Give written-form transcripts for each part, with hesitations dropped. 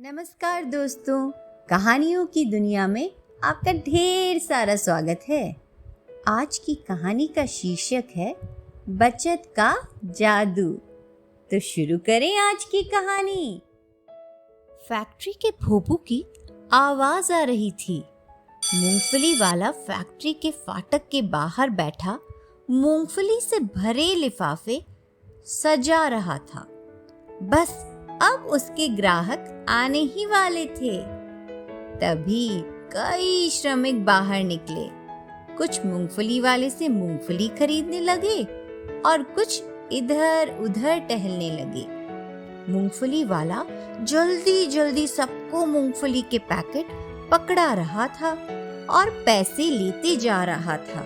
नमस्कार दोस्तों, कहानियों की दुनिया में आपका ढेर सारा स्वागत है। आज की कहानी का शीर्षक है बचत का जादू। तो शुरू करें आज की कहानी। फैक्ट्री के भोपू की आवाज आ रही थी। मूंगफली वाला फैक्ट्री के फाटक के बाहर बैठा मूंगफली से भरे लिफाफे सजा रहा था। बस अब उसके ग्राहक आने ही वाले थे। तभी कई श्रमिक बाहर निकले। कुछ मूंगफली वाले से मूंगफली खरीदने लगे और कुछ इधर उधर टहलने लगे। मूंगफली वाला जल्दी जल्दी सबको मूंगफली के पैकेट पकड़ा रहा था और पैसे लेते जा रहा था।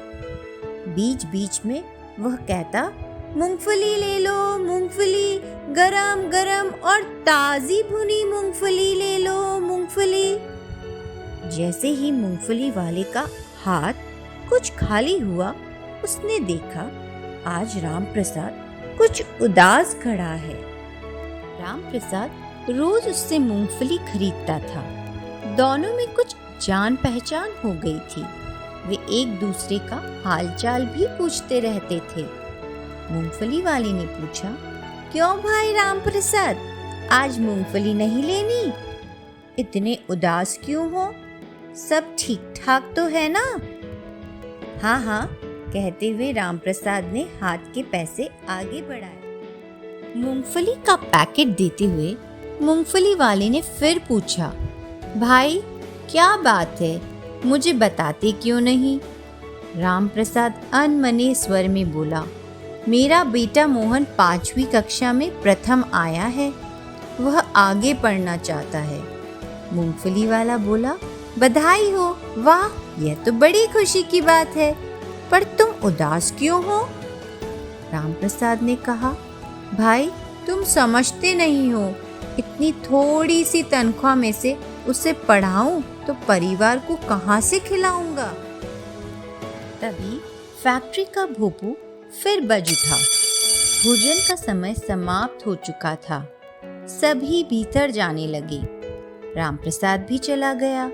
बीच बीच में वह कहता, मूंगफली ले लो, मूंगफली गरम गरम और ताजी भुनी मूंगफली ले लो, मूंगफली। जैसे ही मूंगफली वाले का हाथ कुछ खाली हुआ, उसने देखा आज राम प्रसाद कुछ उदास खड़ा है। राम प्रसाद रोज उससे मूंगफली खरीदता था। दोनों में कुछ जान पहचान हो गई थी। वे एक दूसरे का हालचाल भी पूछते रहते थे। मूंगफली वाले ने पूछा, क्यों भाई राम प्रसाद, आज मूंगफली नहीं लेनी? इतने उदास क्यों हो? सब ठीक ठाक तो है ना? हाँ हाँ कहते हुए राम प्रसाद ने हाथ के पैसे आगे बढ़ाए। मूंगफली का पैकेट देते हुए मूंगफली वाले ने फिर पूछा, भाई क्या बात है, मुझे बताते क्यों नहीं? राम प्रसाद अनमने स्वर में बोला, मेरा बेटा मोहन 5वीं कक्षा में प्रथम आया है, वह आगे पढ़ना चाहता है। मूंगफली वाला बोला, बधाई हो, वाह यह तो बड़ी खुशी की बात है, पर तुम उदास क्यों हो? राम प्रसाद ने कहा, भाई तुम समझते नहीं हो, इतनी थोड़ी सी तनख्वाह में से उसे पढ़ाऊं तो परिवार को कहां से खिलाऊंगा? तभी फैक्ट्री का भोपू फिर बज उठा। भोजन का समय समाप्त हो चुका था। सभी भीतर जाने लगे। रामप्रसाद भी चला गया।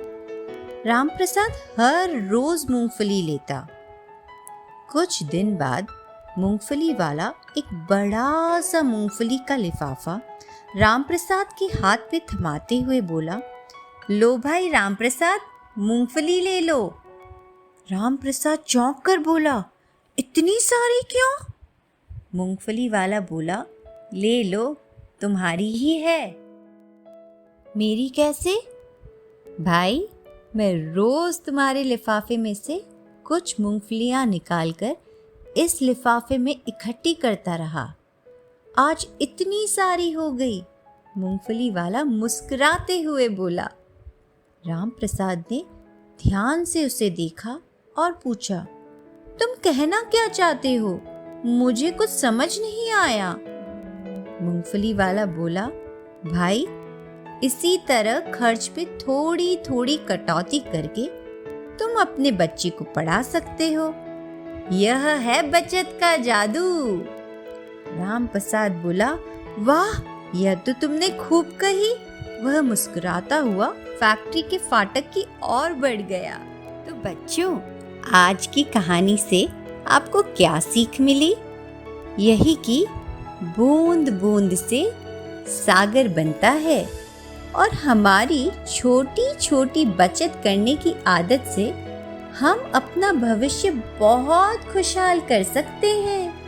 रामप्रसाद हर रोज मूंगफली लेता। कुछ दिन बाद मूंगफली वाला एक बड़ा सा मूंगफली का लिफाफा रामप्रसाद के हाथ पे थमाते हुए बोला, लो भाई रामप्रसाद, मूंगफली ले लो। रामप्रसाद चौंक कर बोला, इतनी सारी क्यों? मूंगफली वाला बोला, ले लो, तुम्हारी ही है। मेरी कैसे? भाई मैं रोज तुम्हारे लिफाफे में से कुछ मूंगफलियां निकालकर इस लिफाफे में इकट्ठी करता रहा। आज इतनी सारी हो गई। मूंगफली वाला मुस्कुराते हुए बोला। रामप्रसाद ने ध्यान से उसे देखा और पूछा, तुम कहना क्या चाहते हो? मुझे कुछ समझ नहीं आया। मूंगफली वाला बोला, भाई इसी तरह खर्च पे थोड़ी थोड़ी कटौती करके तुम अपने बच्चे को पढ़ा सकते हो। यह है बचत का जादू। राम प्रसाद बोला, वाह यह तो तुमने खूब कही। वह मुस्कुराता हुआ फैक्ट्री के फाटक की ओर बढ़ गया। तो बच्चों, आज की कहानी से आपको क्या सीख मिली? यही कि बूंद बूंद से सागर बनता है और हमारी छोटी छोटी बचत करने की आदत से हम अपना भविष्य बहुत खुशहाल कर सकते हैं।